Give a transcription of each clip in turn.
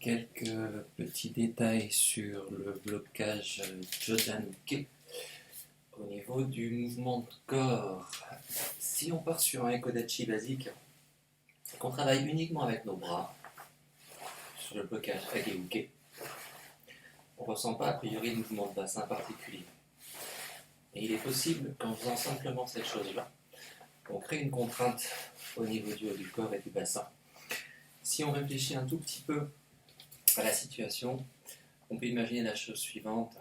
Quelques petits détails sur le blocage Jodan-Ke au niveau du mouvement de corps. Si on part sur un Ekodachi basique, qu'on travaille uniquement avec nos bras, sur le blocage Ageuke, on ne ressent pas a priori de mouvement de bassin particulier. Et il est possible qu'en faisant simplement cette chose-là, on crée une contrainte au niveau du haut du corps et du bassin. Si on réfléchit un tout petit peu à la situation, on peut imaginer la chose suivante.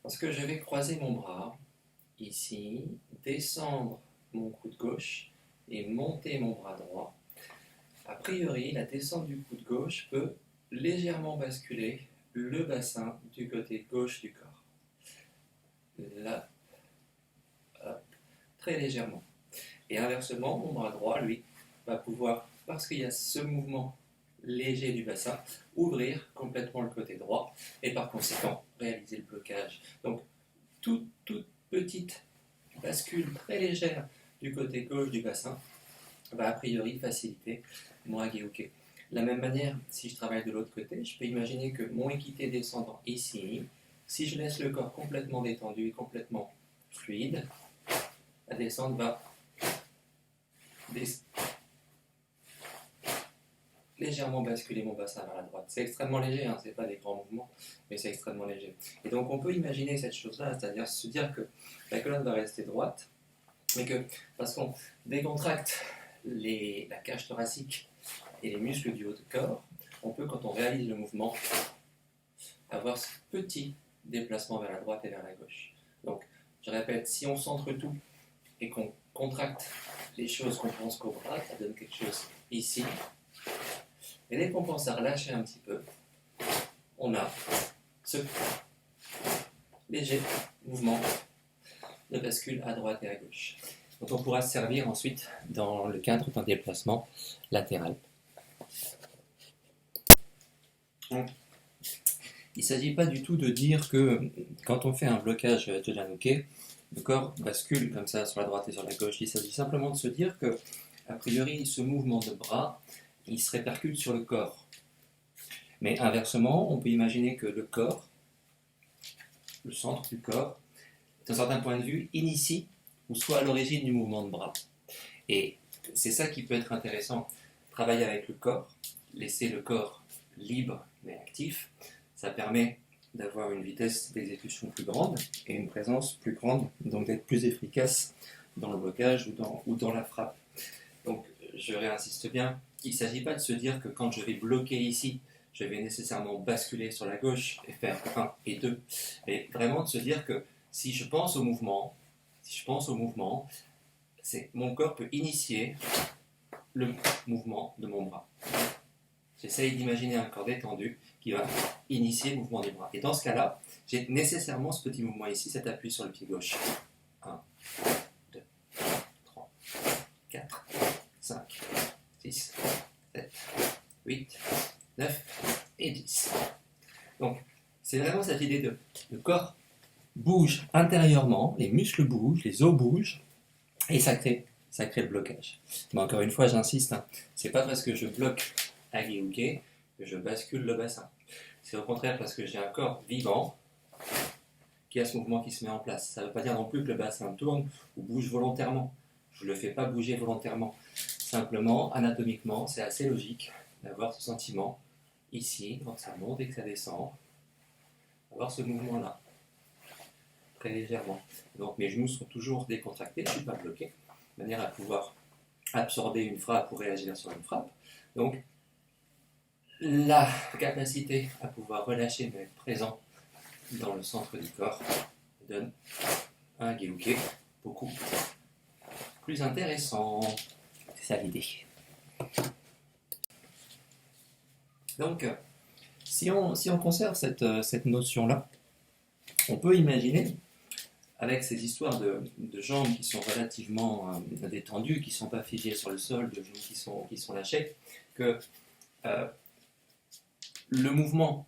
Lorsque je vais croiser mon bras, ici, descendre mon coude gauche et monter mon bras droit, a priori, la descente du coude gauche peut légèrement basculer le bassin du côté gauche du corps. Là, hop, très légèrement. Et inversement, mon bras droit, lui, va pouvoir, parce qu'il y a ce mouvement léger du bassin, ouvrir complètement le côté droit et par conséquent réaliser le blocage. Donc toute petite bascule très légère du côté gauche du bassin va a priori faciliter mon Ageuke. De la même manière, si je travaille de l'autre côté, je peux imaginer que mon équité descendant ici, si je laisse le corps complètement détendu et complètement fluide, la descente va légèrement basculer mon bassin vers la droite. C'est extrêmement léger, hein, c'est pas des grands mouvements, mais c'est extrêmement léger. Et donc on peut imaginer cette chose-là, c'est-à-dire se dire que la colonne va rester droite, mais que parce qu'on décontracte la cage thoracique et les muscles du haut du corps, on peut, quand on réalise le mouvement, avoir ce petit déplacement vers la droite et vers la gauche. Donc, je répète, si on centre tout et qu'on contracte les choses qu'on pense qu'au bras, ça donne quelque chose ici. Et dès qu'on pense à relâcher un petit peu, on a ce léger mouvement de bascule à droite et à gauche, dont on pourra se servir ensuite dans le cadre d'un déplacement latéral. Donc, il ne s'agit pas du tout de dire que quand on fait un blocage Jodan-Ke, le corps bascule comme ça sur la droite et sur la gauche. Il s'agit simplement de se dire que, a priori, ce mouvement de bras, il se répercute sur le corps. Mais inversement, on peut imaginer que le corps, le centre du corps, d'un certain point de vue, initie ou soit à l'origine du mouvement de bras. Et c'est ça qui peut être intéressant. Travailler avec le corps, laisser le corps libre mais actif, ça permet d'avoir une vitesse d'exécution plus grande et une présence plus grande, donc d'être plus efficace dans le blocage ou dans la frappe. Donc je réinsiste bien, il ne s'agit pas de se dire que quand je vais bloquer ici, je vais nécessairement basculer sur la gauche et faire 1 et 2, mais vraiment de se dire que si je pense au mouvement, mon corps peut initier le mouvement de mon bras. J'essaye d'imaginer un corps détendu qui va initier le mouvement du bras. Et dans ce cas-là, j'ai nécessairement ce petit mouvement ici, cet appui sur le pied gauche. 1, 2, 3, 4, 5, 6, 7, 8, 9 et 10. Donc, c'est vraiment cette idée de le corps bouge intérieurement, les muscles bougent, les os bougent, et ça crée le blocage. Mais encore une fois, j'insiste, c'est pas parce que je bloque Ageuke que je bascule le bassin. C'est au contraire parce que j'ai un corps vivant qui a ce mouvement qui se met en place. Ça ne veut pas dire non plus que le bassin tourne ou bouge volontairement. Je ne le fais pas bouger volontairement. Simplement, anatomiquement, c'est assez logique d'avoir ce sentiment ici, quand ça monte et que ça descend, d'avoir ce mouvement-là, très légèrement. Donc mes genoux sont toujours décontractés, je ne suis pas bloqué, de manière à pouvoir absorber une frappe ou réagir sur une frappe. Donc, la capacité à pouvoir relâcher mais être présent dans le centre du corps donne un Ageuke beaucoup plus intéressant. C'est ça l'idée. Donc, si on conserve cette notion-là, on peut imaginer, avec ces histoires de jambes qui sont relativement détendues, qui ne sont pas figées sur le sol, de genoux qui sont lâchés, que le mouvement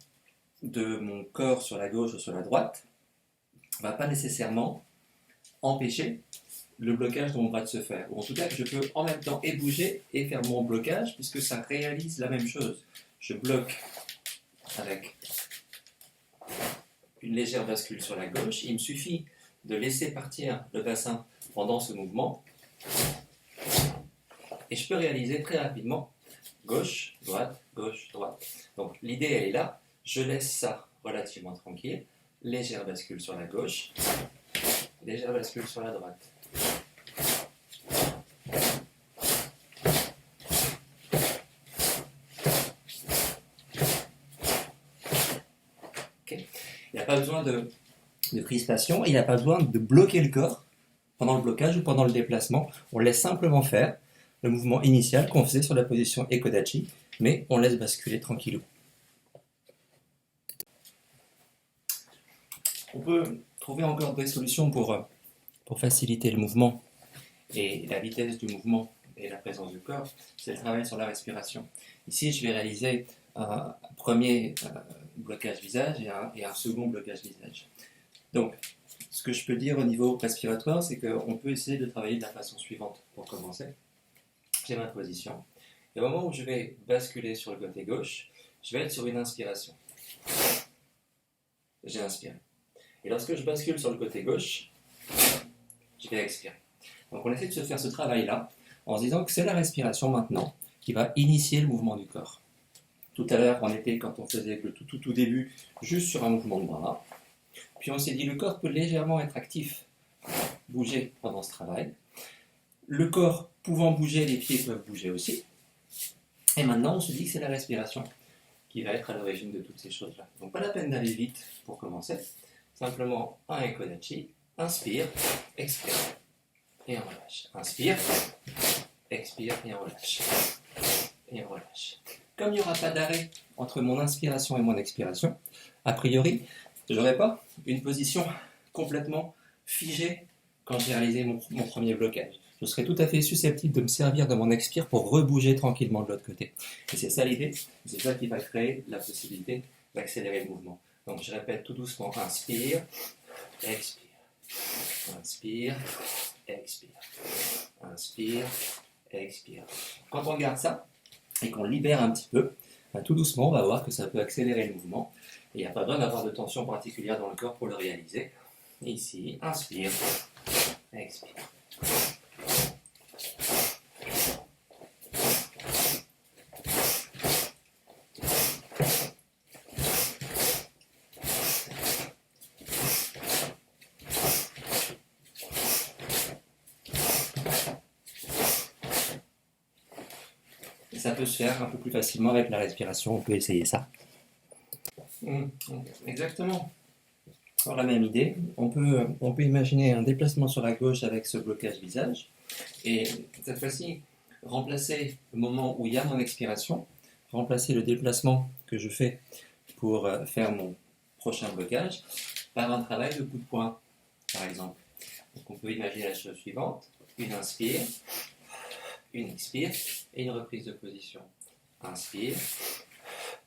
de mon corps sur la gauche ou sur la droite ne va pas nécessairement empêcher le blocage de mon bras de se faire. Ou en tout cas, je peux en même temps et bouger et faire mon blocage, puisque ça réalise la même chose. Je bloque avec une légère bascule sur la gauche. Il me suffit de laisser partir le bassin pendant ce mouvement. Et je peux réaliser très rapidement gauche, droite, gauche, droite. Donc l'idée, elle est là. Je laisse ça relativement tranquille. Légère bascule sur la gauche. Légère bascule sur la droite. Okay. Il n'y a pas besoin de crispation, il n'y a pas besoin de bloquer le corps pendant le blocage ou pendant le déplacement. On laisse simplement faire le mouvement initial qu'on faisait sur la position Ekodachi, mais on laisse basculer tranquillou. On peut trouver encore des solutions pour faciliter le mouvement et la vitesse du mouvement et la présence du corps. C'est le travail sur la respiration. Ici, je vais réaliser un premier blocage visage et un second blocage visage. Donc, ce que je peux dire au niveau respiratoire, c'est qu'on peut essayer de travailler de la façon suivante pour commencer. J'ai ma position. Et au moment où je vais basculer sur le côté gauche, je vais être sur une inspiration. J'ai inspiré. Et lorsque je bascule sur le côté gauche, je vais expirer. Donc on essaie de se faire ce travail-là en se disant que c'est la respiration maintenant qui va initier le mouvement du corps. Tout à l'heure, on était, quand on faisait le tout début, juste sur un mouvement de bras. Puis on s'est dit le corps peut légèrement être actif, bouger pendant ce travail. Le corps pouvant bouger, les pieds peuvent bouger aussi. Et maintenant, on se dit que c'est la respiration qui va être à l'origine de toutes ces choses-là. Donc pas la peine d'aller vite pour commencer. Simplement un Ekodachi, inspire, expire, et on relâche. Inspire, expire, et on relâche. Et on relâche. Comme il n'y aura pas d'arrêt entre mon inspiration et mon expiration, a priori, je n'aurai pas une position complètement figée quand j'ai réalisé mon premier blocage. Je serai tout à fait susceptible de me servir de mon expire pour rebouger tranquillement de l'autre côté. Et c'est ça l'idée, c'est ça qui va créer la possibilité d'accélérer le mouvement. Donc je répète tout doucement, inspire, expire, inspire, expire, inspire, expire. Quand on garde ça et qu'on libère un petit peu, tout doucement on va voir que ça peut accélérer le mouvement. Et il n'y a pas besoin d'avoir de tension particulière dans le corps pour le réaliser. Ici, inspire, expire. Ça peut se faire un peu plus facilement avec la respiration, on peut essayer ça. Exactement. Alors la même idée, on peut imaginer un déplacement sur la gauche avec ce blocage visage, et cette fois-ci, remplacer le moment où il y a mon expiration, remplacer le déplacement que je fais pour faire mon prochain blocage par un travail de coup de poing, par exemple. Donc on peut imaginer la chose suivante, une inspire, une expire et une reprise de position. Inspire,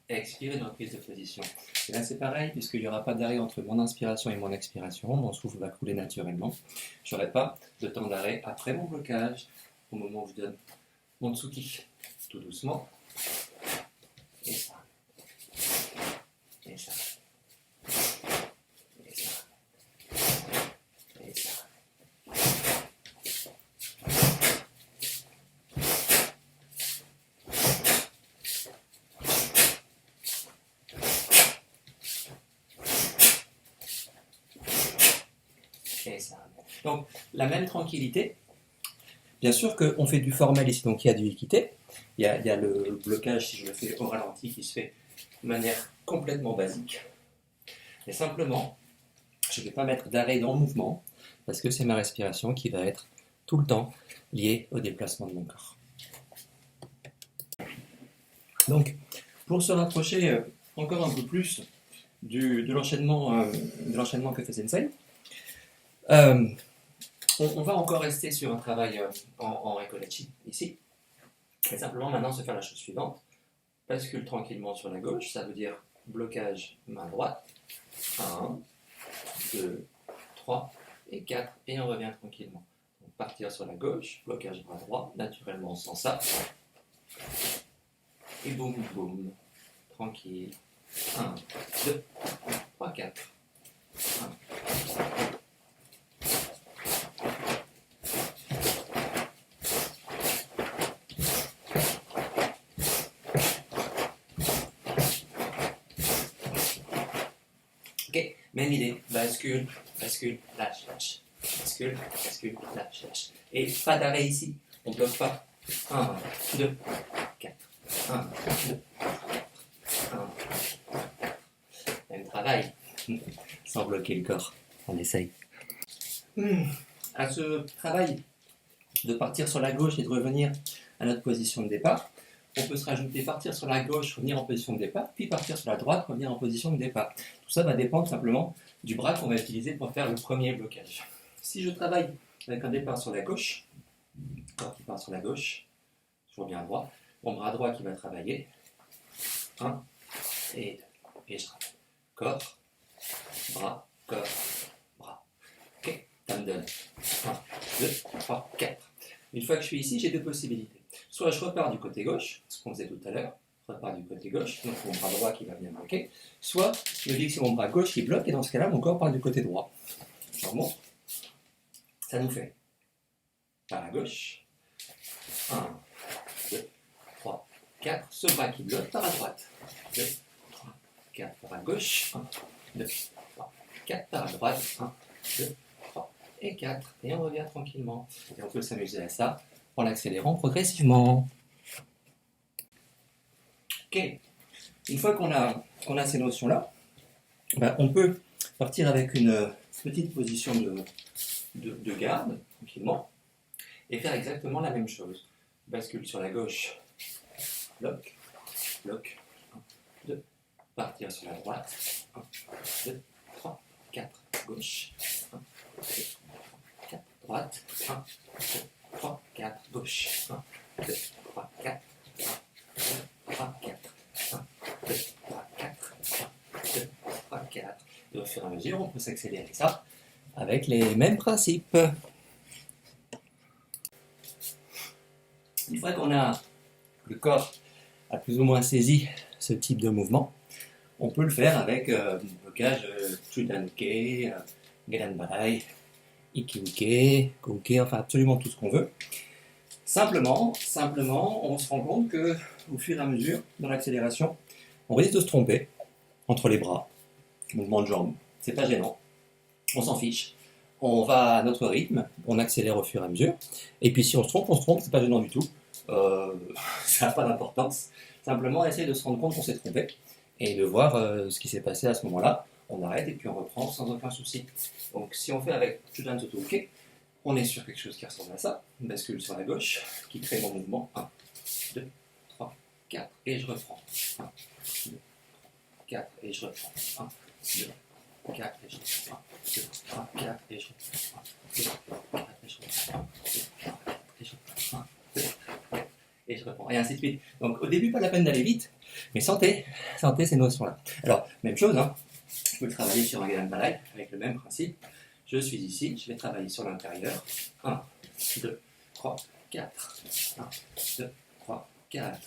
expire et une reprise de position. Et là c'est pareil, puisqu'il n'y aura pas d'arrêt entre mon inspiration et mon expiration, mon souffle va couler naturellement. Je n'aurai pas de temps d'arrêt après mon blocage, au moment où je donne mon tsuki. Tout doucement. Et ça. Et ça. Et ça. Et ça. Et ça. Donc, la même tranquillité. Bien sûr qu'on fait du formel ici, donc il y a du équité. Il y a le blocage, si je le fais au ralenti, qui se fait de manière complètement basique. Mais simplement, je ne vais pas mettre d'arrêt dans le mouvement, parce que c'est ma respiration qui va être tout le temps liée au déplacement de mon corps. Donc, pour se rapprocher encore un peu plus de l'enchaînement que fait Sensei, on va encore rester sur un travail en Ekodachi, ici. Et simplement maintenant se faire la chose suivante. Bascule tranquillement sur la gauche, ça veut dire blocage main droite. 1, 2, 3 et 4, et on revient tranquillement. Donc partir sur la gauche, blocage bras droit, naturellement sans ça. Et boum, boum, tranquille, 1, 2, 3, 4. 1. Ok, même idée. Bascule, bascule, lâche, lâche. Bascule, bascule, lâche, lâche. Et pas d'arrêt ici. On ne bloque pas. 1, 2, 4. 1, 2, 1. Même travail. Sans bloquer le corps. On essaye. À ce travail de partir sur la gauche et de revenir à notre position de départ, on peut se rajouter partir sur la gauche, revenir en position de départ, puis partir sur la droite, revenir en position de départ. Tout ça va dépendre simplement du bras qu'on va utiliser pour faire le premier blocage. Si je travaille avec un départ sur la gauche, corps qui part sur la gauche, toujours bien droit, mon bras droit qui va travailler, 1 et 2, et je travaille. Corps, bras, bras. Ok, ça me donne 1, 2, 3, 4. Une fois que je suis ici, j'ai deux possibilités. Soit je repars du côté gauche, ce qu'on faisait tout à l'heure, je repars du côté gauche, donc mon bras droit qui va venir bloquer, soit je me dis que c'est mon bras gauche qui bloque, et dans ce cas-là, mon corps part du côté droit. Je remonte. Ça nous fait par la gauche, 1, 2, 3, 4, ce bras qui bloque par la droite, 2, 3, 4 par la gauche, 1, 2, 3, 4 par la droite, 1, 2, 3 et 4, et on revient tranquillement. Et on peut s'amuser à ça en accélérant progressivement. Ok, une fois qu'on a ces notions-là, on peut partir avec une petite position de garde, tranquillement, et faire exactement la même chose. Bascule sur la gauche, bloc, bloc, 1, 2, partir sur la droite, 1, 2, 3, 4, gauche, 1, 2, 4, droite, 1, 2, 3, 4, gauche, 1, 2, 3, 4, 1, 2, 3, 4, 1, 2, 3, 4, 1, 2, 3, 4. Et au fur et à mesure, on peut s'accélérer ça avec les mêmes principes. Une fois qu'on a le corps a plus ou moins saisi ce type de mouvement, on peut le faire avec le blocage Chudanke, Gedanbalai, Ikiuke, Kouke, enfin absolument tout ce qu'on veut. Simplement, on se rend compte qu'au fur et à mesure, dans l'accélération, on risque de se tromper entre les bras, mouvement de jambes, c'est pas gênant, on s'en fiche. On va à notre rythme, on accélère au fur et à mesure, et puis si on se trompe, c'est pas gênant du tout, ça n'a pas d'importance. Simplement, on essaie de se rendre compte qu'on s'est trompé, et de voir ce qui s'est passé à ce moment-là, on arrête et puis on reprend sans aucun souci. Donc si on fait avec Chudan Sotoke, on est sur quelque chose qui ressemble à ça, on bascule sur la gauche, qui crée mon mouvement, 1, 2, 3, 4, et je reprends, 1, 2, 4, et je reprends, 1, 2, 4, et je reprends, 1, 2, 3, 4, et je reprends, 1, 2, 4, et je reprends, 1, 2, 3, 4, et je reprends, 1, 2, 4, et je reprends, et ainsi de suite. Donc au début, pas la peine d'aller vite, mais sentez ces notions-là. Alors, même chose, je peux travailler sur un Gedanbalai avec le même principe. Je suis ici, je vais travailler sur l'intérieur. 1, 2, 3, 4. 1, 2, 3, 4.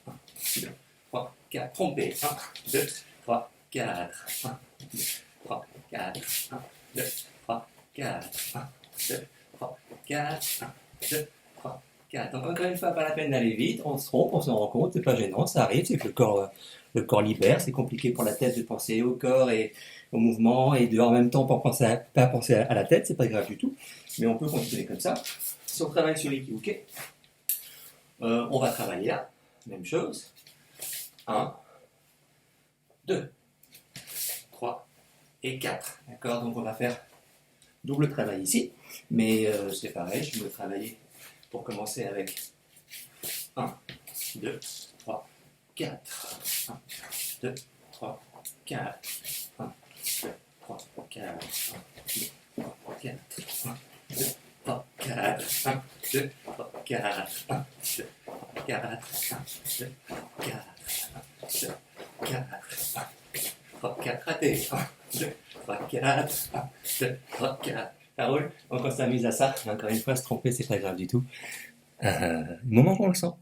1, 2, 3, 4. Trompé. 1, 2, 3, 4. 1, 2, 3, 4. 1, 2, 3, 4. 1, 2, 3, 4. 1, 2, 3, 4. Donc encore une fois, pas la peine d'aller vite, on se trompe, on s'en rend compte, c'est pas gênant, ça arrive, c'est que le corps libère, c'est compliqué pour la tête de penser au corps et au mouvement, et de en même temps pas penser à la tête, c'est pas grave du tout, mais on peut continuer comme ça. Si on travaille sur l'Ikiuke, on va travailler là, même chose, 1, 2, 3 et 4, d'accord? Donc on va faire double travail ici, mais c'est pareil, je vais le travailler pour commencer avec 1, 2, 3, 4, 1, 2, 3, 4, 1, 2, 3, 4, 1, 2, 3, 4, 1, 2, 3, 4, 1, 2, 3, 4, 1, 2, 4, 1, 2, 4, 1, 2, 4, 1, 3, 4, raté, 1, 2, 3, 4, 1, 2, 3, 4. Ça roule? Donc on s'amuse à ça, encore une fois, se tromper, c'est pas grave du tout. Du moment qu'on le sent.